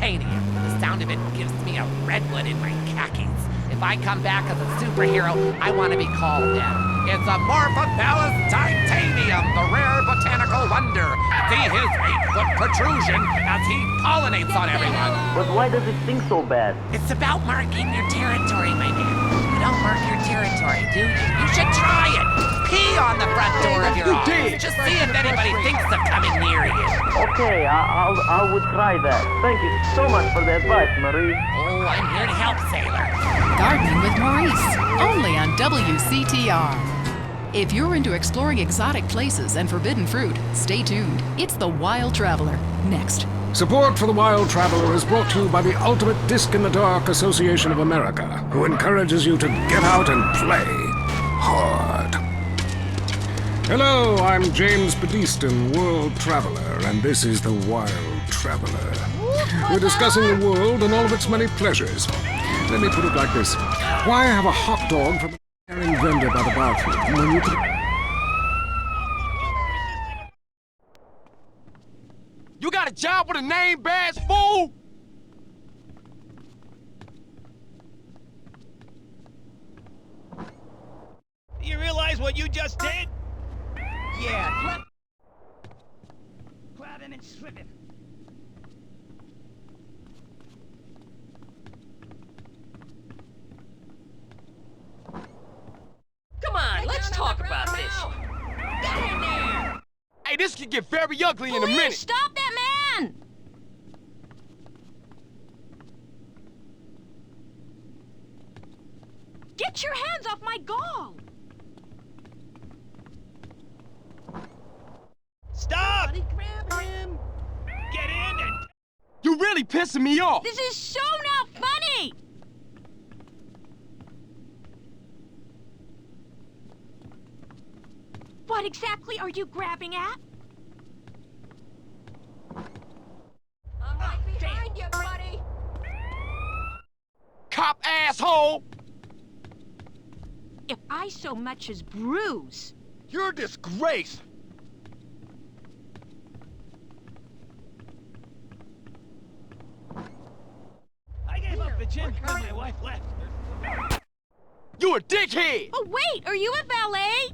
titanium. The sound of it gives me a redwood in my khakis. If I come back as a superhero, I want to be called that. It's Amorphophallus titanium, the rare botanical wonder. See his 8-foot protrusion as he pollinates on everyone. But why does it sting so bad? It's about marking your territory, my man. You don't mark your territory, do you? You should try it. Pee on the front door of your office. Just see if anybody thinks of coming near you. Okay, I would try that. Thank you so much for the advice, Maurice. Oh, I'm here to help, sailor. Gardening with Maurice, only on WCTR. If you're into exploring exotic places and forbidden fruit, stay tuned. It's The Wild Traveler, next. Support for The Wild Traveler is brought to you by the Ultimate Disc in the Dark Association of America, who encourages you to get out and play hard. Hello, I'm James Bedeston, World Traveler, and this is The Wild Traveler. We're discussing the world and all of its many pleasures. Let me put it like this. Why have a hot dog from a carrying vendor by the bathroom when you can... You got a job with a name badge, fool? You realize what you just did? Yeah, grab him and strip him. Come on, let's talk about this. Get in there! Hey, this could get very ugly in a Police, minute. stop that man! Get your hands off my gall! Stop! Somebody grab him! Get in and... You really pissing me off. This is so not funny! What exactly are you grabbing at? I'm right behind you, buddy. Cop asshole! If I so much as bruise... You're a disgrace! I gave up the gym because my wife left. You a dickhead! Oh, wait! Are you a valet?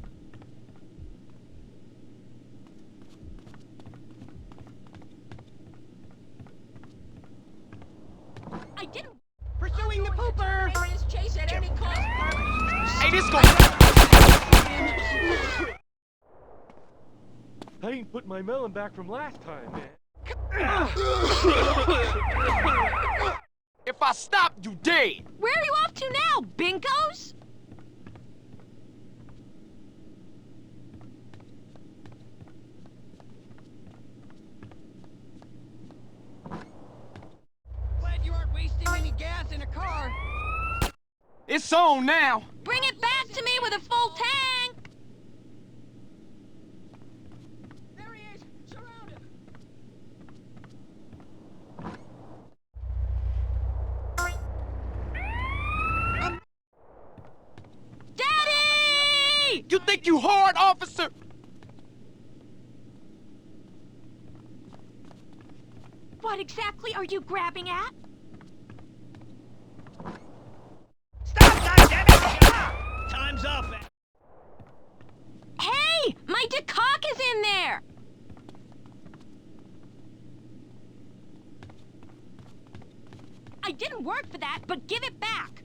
I didn't... Pursuing the pooper! This chase at any cost. Hey, this gon' I ain't put my melon back from last time, man. If I stop, you dead! Where are you off to now, Binkos? Glad you aren't wasting any gas in a car. It's on now! Bring it back to me with a full tank! There he is! Surround him! Daddy! You think you hard, officer? What exactly are you grabbing at? Stop, goddammit! Time's up. Hey! My decock is in there! I didn't work for that, but give it back!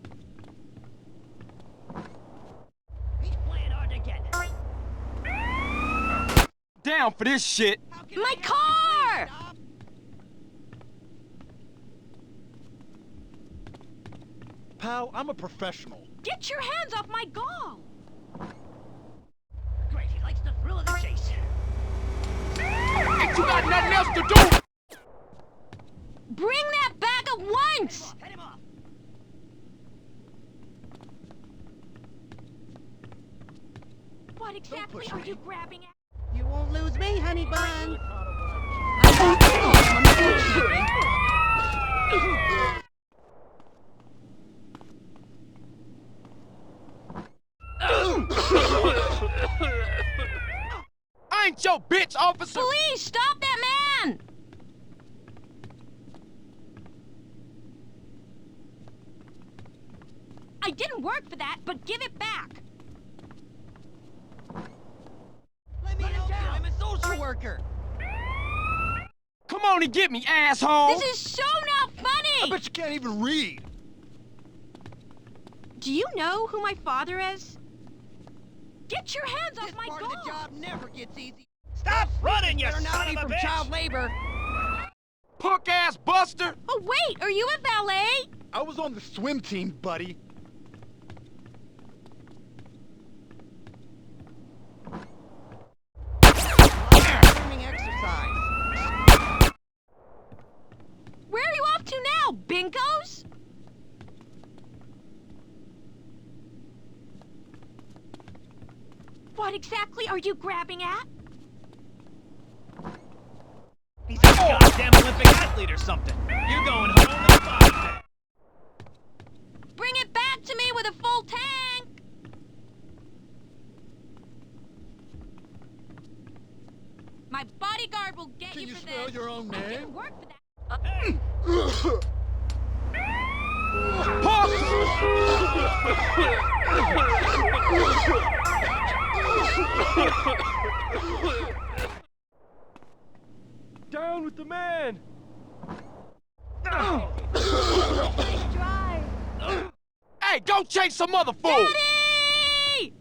He's playing hard to get. Down for this shit. My car! Pal, I'm a professional. Get your hands off my gall! Great, he likes the thrill of the chase. Hey, you got nothing else to do? Bring that back at once! Head him off. What exactly are you grabbing at? You won't lose me, honey bun. I ain't your bitch, officer! Police, stop that man! I didn't work for that, but give it back. Let me help you. I'm a social worker. Come on and get me, asshole! This is so not funny! I bet you can't even read. Do you know who my father is? Get your hands off This my part goal! of the job never gets easy. Stop running, you Better not son be of a from bitch! child labor. Punk ass buster! Oh wait, are you a valet? I was on the swim team, buddy. Swimming exercise. Where are you off to now, Binkos? What exactly are you grabbing at? He's a goddamn Olympic athlete or something. You're going home with a body bag. Bring it back to me with a full tank! My bodyguard will get Can you you for spell this. your own I name? didn't work for that. Hey! Down with the man! Nice drive. Hey, go chase some other fool! Daddy!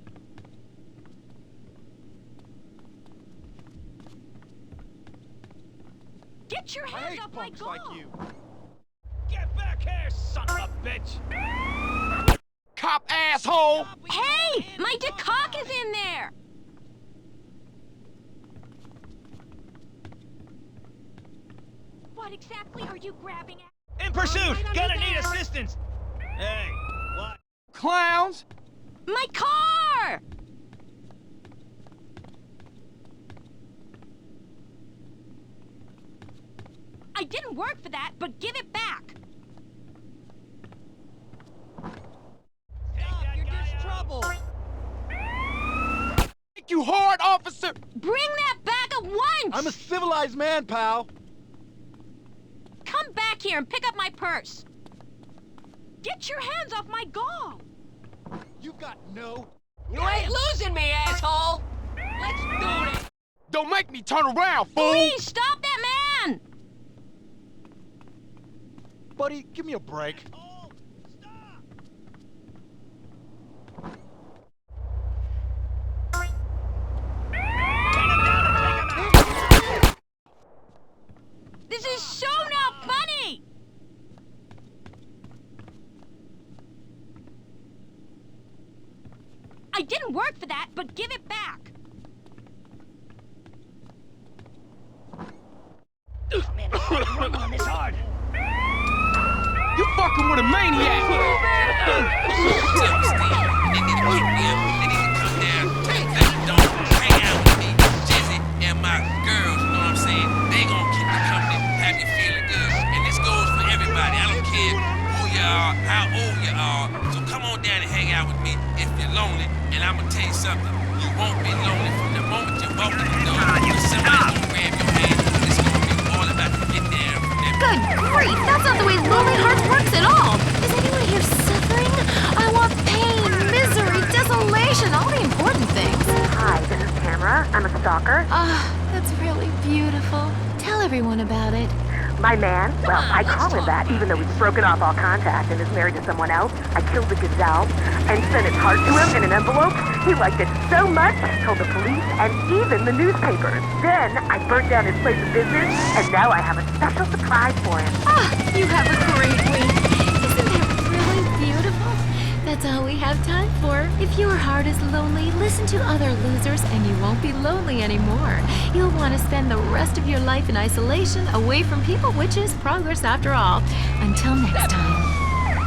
Get your I hands hate off my punks goal! like you. Get back here, son of a bitch! Cop asshole! Hey! My decock is in there! What exactly are you grabbing at? In pursuit! Right under Gonna need there. assistance! Hey, what? Clowns! My car! I didn't work for that, but give it back. Stop, you're just trouble. Thank you hard, officer! Bring that back at once! I'm a civilized man, pal. Come back here and pick up my purse. Get your hands off my gall. You got no... You ain't losing me, asshole! Let's do this! Don't make me turn around, fool! Please stop that man! Buddy, give me a break. This is so not funny! I didn't work for that, but give it back. Man, running on this hard. You fucking with a maniac! How old you are, so come on down and hang out with me if you're lonely. And I'm gonna tell you something, you won't be lonely from the moment you walk in the door. Somebody's gonna grab your hand. It's gonna be all about getting down from there. Good grief, that's not the way Lonely Hearts works at all. Is anyone here suffering? I want pain, misery, desolation, all the important things. Hi, this is Tamara. I'm a stalker. That's really beautiful. Tell everyone about it. My man, well, I call him that, even though he's broken off all contact and is married to someone else. I killed the gazelle and sent his heart to him in an envelope. He liked it so much, he told the police and even the newspapers. Then I burnt down his place of business, and now I have a special surprise for him. You have a great week. Isn't that really beautiful? That's all we have time for. If your heart is lonely, listen to other losers and you won't be lonely anymore. You'll want to spend the rest of your life in isolation, away from people, which is progress after all. Until next time.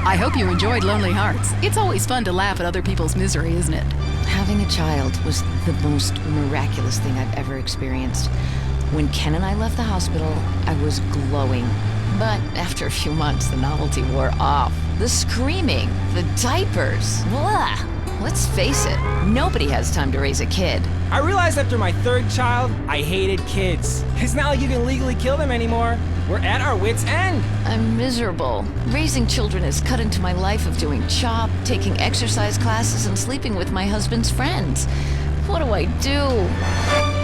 I hope you enjoyed Lonely Hearts. It's always fun to laugh at other people's misery, isn't it? Having a child was the most miraculous thing I've ever experienced. When Ken and I left the hospital, I was glowing. But after a few months, the novelty wore off. The screaming, the diapers, blah. Let's face it, nobody has time to raise a kid. I realized after my third child, I hated kids. It's not like you can legally kill them anymore. We're at our wits' end. I'm miserable. Raising children has cut into my life of doing CHOP, taking exercise classes, and sleeping with my husband's friends. What do I do?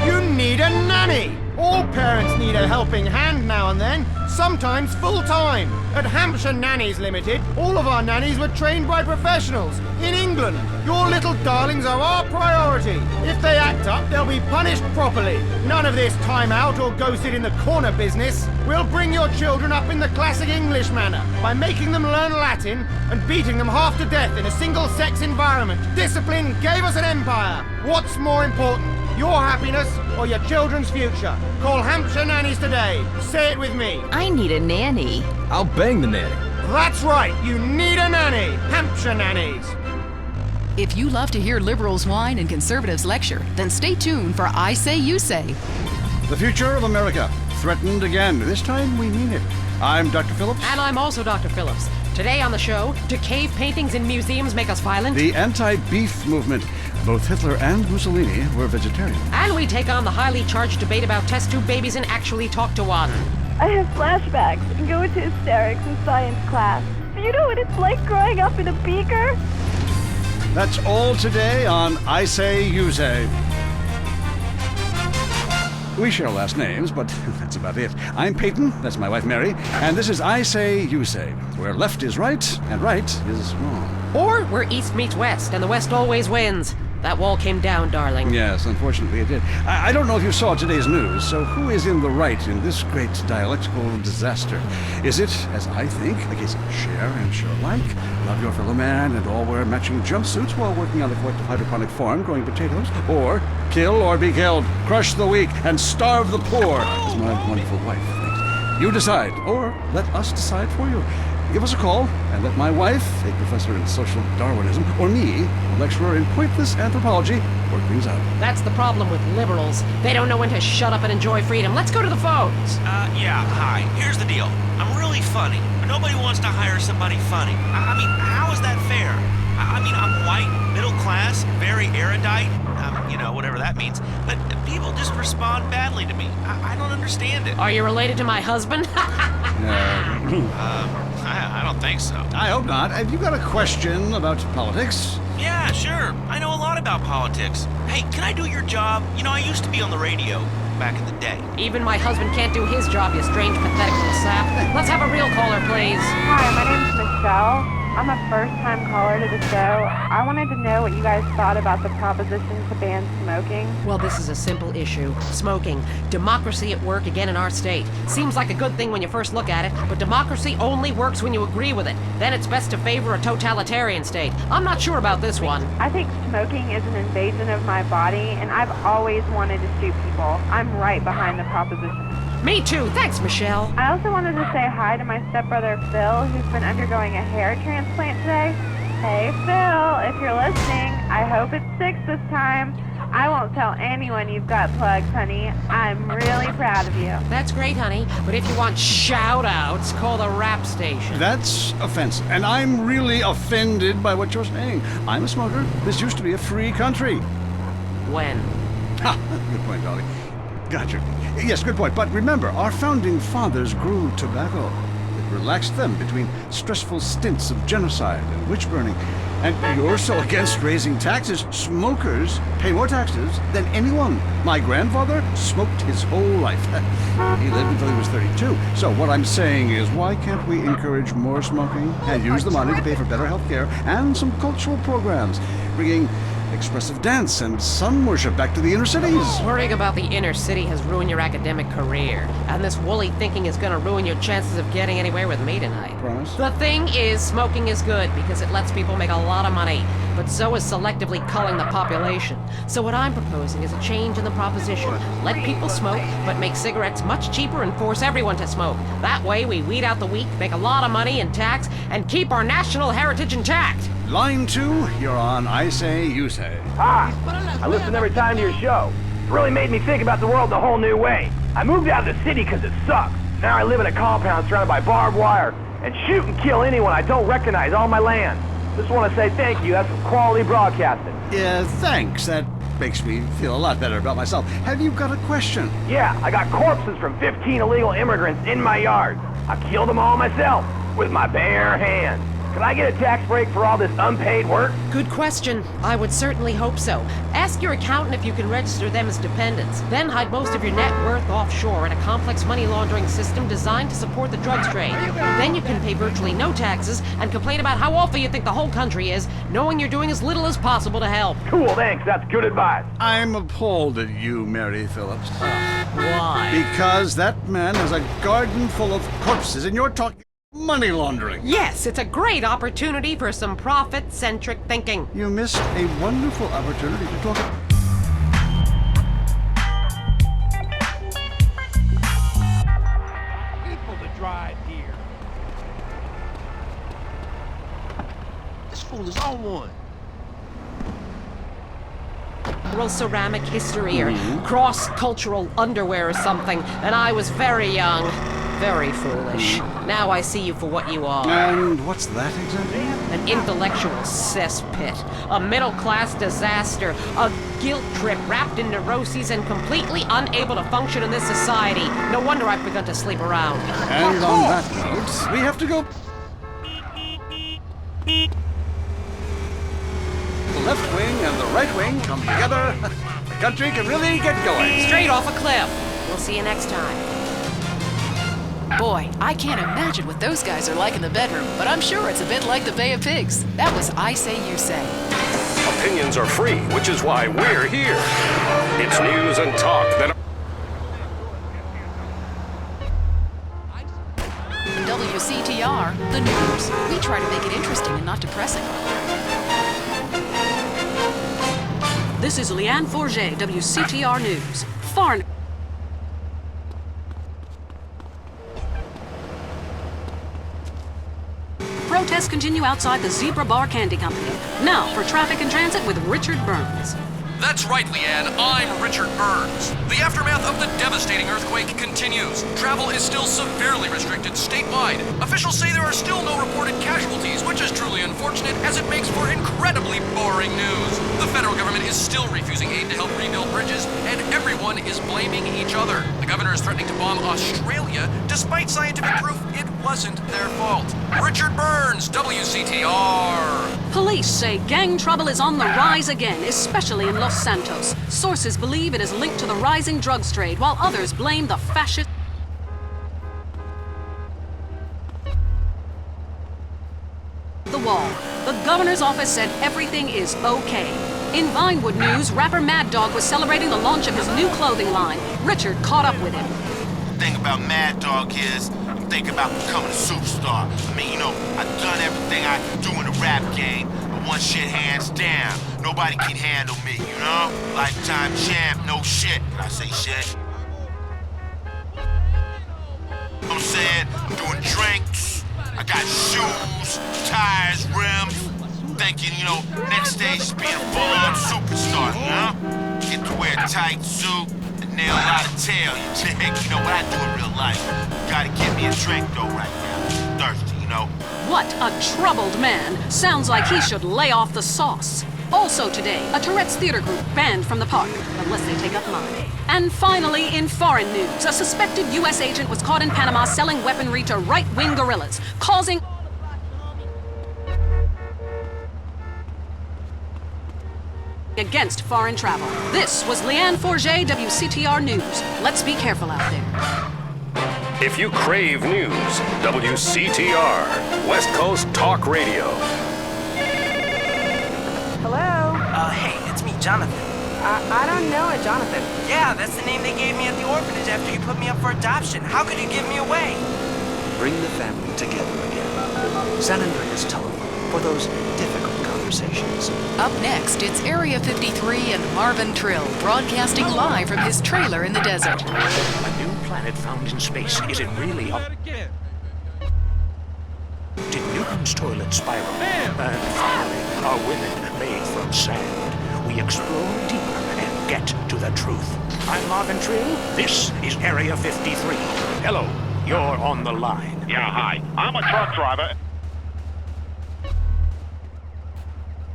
You need a nanny! All parents need a helping hand now and then, sometimes full-time. At Hampshire Nannies Limited, all of our nannies were trained by professionals in England. Your little darlings are our priority. If they act up, they'll be punished properly. None of this time out or go sit in the corner business. We'll bring your children up in the classic English manner by making them learn Latin and beating them half to death in a single-sex environment. Discipline gave us an empire. What's more important? Your happiness or your children's future? Call Hampshire Nannies today. Say it with me. I need a nanny. I'll bang the nanny. That's right, you need a nanny. Hampshire Nannies. If you love to hear liberals whine and conservatives lecture, then stay tuned for I Say You Say. The future of America, threatened again. This time we mean it. I'm Dr. Phillips. And I'm also Dr. Phillips. Today on the show, do cave paintings in museums make us violent? The anti-beef movement. Both Hitler and Mussolini were vegetarian. And we take on the highly charged debate about test tube babies and actually talk to one. I have flashbacks and go into hysterics in science class. Do you know what it's like growing up in a beaker? That's all today on I Say You Say. We share last names, but that's about it. I'm Peyton, that's my wife Mary, and this is I Say You Say, where left is right and right is wrong. Or where east meets west, and the west always wins. That wall came down, darling. Yes, unfortunately it did. I don't know if you saw today's news, so who is in the right in this great dialectical disaster? Is it, as I think, a case of share and share alike, love your fellow man and all wear matching jumpsuits while working on the collective hydroponic farm growing potatoes? Or kill or be killed, crush the weak, and starve the poor, as my wonderful wife thinks? You decide, or let us decide for you. Give us a call and let my wife, a professor in social Darwinism, or me, a lecturer in pointless anthropology, work things out. That's the problem with liberals. They don't know when to shut up and enjoy freedom. Let's go to the phones. Yeah, hi. Here's the deal. I'm really funny, but nobody wants to hire somebody funny. I mean, how is that fair? I mean, I'm white, middle class, very erudite, whatever that means, but people just respond badly to me. I don't understand it. Are you related to my husband? I don't think so. I hope not. Have you got a question about politics? Yeah, sure. I know a lot about politics. Hey, can I do your job? You know, I used to be on the radio back in the day. Even my husband can't do his job, you strange, pathetic little sap. Let's have a real caller, please. Hi, my name's Michelle. I'm a first-time caller to the show. I wanted to know what you guys thought about the proposition to ban smoking. Well, this is a simple issue. Smoking. Democracy at work again in our state. Seems like a good thing when you first look at it, but democracy only works when you agree with it. Then it's best to favor a totalitarian state. I'm not sure about this one. I think smoking is an invasion of my body, and I've always wanted to shoot people. I'm right behind the proposition. Me too. Thanks, Michelle. I also wanted to say hi to my stepbrother, Phil, who's been undergoing a hair transplant today. Hey, Phil, if you're listening, I hope it's 6 this time. I won't tell anyone you've got plugs, honey. I'm really proud of you. That's great, honey. But if you want shout-outs, call the rap station. That's offensive, and I'm really offended by what you're saying. I'm a smoker. This used to be a free country. When? Ha! Good point, Dolly. Gotcha. Yes, good point. But remember, our founding fathers grew tobacco. It relaxed them between stressful stints of genocide and witch-burning. And you're so against raising taxes. Smokers pay more taxes than anyone. My grandfather smoked his whole life. He lived until he was 32. So what I'm saying is, why can't we encourage more smoking and use the money to pay for better health care and some cultural programs, bringing expressive dance and sun worship back to the inner cities? Worrying about the inner city has ruined your academic career, and this woolly thinking is going to ruin your chances of getting anywhere with me tonight. Promise? The thing is, smoking is good because it lets people make a lot of money, but so is selectively culling the population. So what I'm proposing is a change in the proposition. Let people smoke, but make cigarettes much cheaper and force everyone to smoke. That way we weed out the weak, make a lot of money in tax, and keep our national heritage intact. Line 2, you're on I Say, You Say. I listen every time to your show. It's really made me think about the world in a whole new way. I moved out of the city because it sucks. Now I live in a compound surrounded by barbed wire and shoot and kill anyone I don't recognize on my land. Just want to say thank you. That's some quality broadcasting. Yeah, thanks. That makes me feel a lot better about myself. Have you got a question? Yeah, I got corpses from 15 illegal immigrants in my yard. I killed them all myself, with my bare hands. Could I get a tax break for all this unpaid work? Good question. I would certainly hope so. Ask your accountant if you can register them as dependents. Then hide most of your net worth offshore in a complex money laundering system designed to support the drugs trade. Then you can pay virtually no taxes and complain about how awful you think the whole country is, knowing you're doing as little as possible to help. Cool, thanks. That's good advice. I'm appalled at you, Mary Phillips. Why? Because that man has a garden full of corpses and you're talking money laundering. Yes, it's a great opportunity for some profit-centric thinking. You missed a wonderful opportunity to talk about... People to drive here. This fool is on one. Rural ceramic history or cross-cultural underwear or something, and I was very young. Very foolish. Now I see you for what you are. And what's that exactly? An intellectual cesspit. A middle-class disaster. A guilt trip wrapped in neuroses and completely unable to function in this society. No wonder I've begun to sleep around. And on that note, we have to go... The left wing and the right wing come together. The country can really get going. Straight off a cliff. We'll see you next time. Boy, I can't imagine what those guys are like in the bedroom, but I'm sure it's a bit like the Bay of Pigs. That was I Say, You Say. Opinions are free, which is why we're here. It's news and talk that... WCTR, the news. We try to make it interesting and not depressing. This is Leanne Forget, WCTR News. Foreign... Protests continue outside the Zebra Bar Candy Company. Now for traffic and transit with Richard Burns. That's right, Leanne. I'm Richard Burns. The aftermath of the devastating earthquake continues. Travel is still severely restricted statewide. Officials say there are still no reported casualties, which is truly unfortunate as it makes for incredibly boring news. The federal government is still refusing aid to help rebuild bridges, and everyone is blaming each other. The governor is threatening to bomb Australia, despite scientific proof it wasn't their fault. Richard Burns, WCTR. Police say gang trouble is on the rise again, especially in Los Santos. Sources believe it is linked to the rising drugs trade, while others blame the fascist... The wall. The governor's office said everything is okay. In Vinewood news, rapper Mad Dog was celebrating the launch of his new clothing line. Richard caught up with him. The thing about Mad Dog is, I'm thinking about becoming a superstar. I mean, you know, I've done everything I can do in the rap game. I won shit hands down. Nobody can handle me, you know? Lifetime champ, no shit. Can I say shit? I'm saying, I'm doing drinks. I got shoes, tires, rims. Thinking, you know, next stage is being a full-on superstar, you know? Get to wear a tight suit and nail a lot of tail, you dig? You know what I do in real life? Gotta get me a drink, though, right now. Thirsty, you know? What a troubled man. Sounds like he should lay off the sauce. Also today, a Tourette's theater group banned from the park, unless they take up mine. And finally, in foreign news, a suspected U.S. agent was caught in Panama selling weaponry to right-wing guerrillas, causing... against foreign travel. This was Leanne Forget, WCTR News. Let's be careful out there. If you crave news, WCTR, West Coast Talk Radio. Hello? Hey, it's me, Jonathan. I don't know a Jonathan. Yeah, that's the name they gave me at the orphanage after you put me up for adoption. How could you give me away? Bring the family together again. San Andreas telephone for those difficult conversations. Up next, it's Area 53 and Marvin Trill, broadcasting live from his trailer in the desert. A new planet found in space. Is it really up? Did Newton's toilet spiral? And finally, are women made from sand? We explore deeper and get to the truth. I'm Marvin Trill. This is Area 53. Hello, you're on the line. Yeah, hi. I'm a truck driver.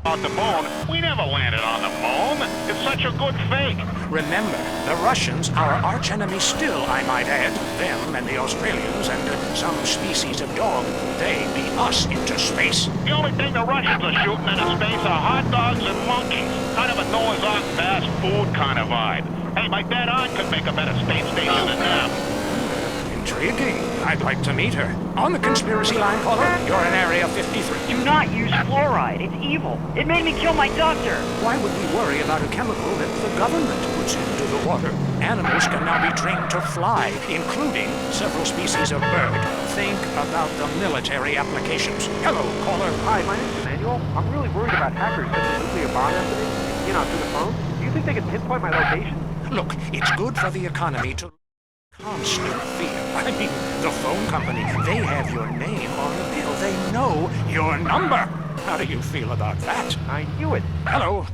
on the moon. We never landed on the moon. It's such a good fake. Remember, the Russians, our archenemy still, I might add. Them and the Australians and some species of dog, they beat us into space. The only thing the Russians are shooting into space are hot dogs and monkeys. Kind of a Noah's Ark fast food kind of vibe. Hey, my bet I could make a better space station than them. Intriguing. I'd like to meet her. On the conspiracy line, caller, you're in Area 53. Do not use fluoride. It's evil. It made me kill my doctor. Why would we worry about a chemical that the government puts into the water? Animals can now be trained to fly, including several species of bird. Think about the military applications. Hello, caller. Hi, my name's Emmanuel. I'm really worried about hackers setting a nuclear bomb estimates, through the phone. Do you think they can pinpoint my location? Look, it's good for the economy to constant fear. I mean, the phone company, they have your name on the bill. They know your number. How do you feel about that? I knew it. Hello,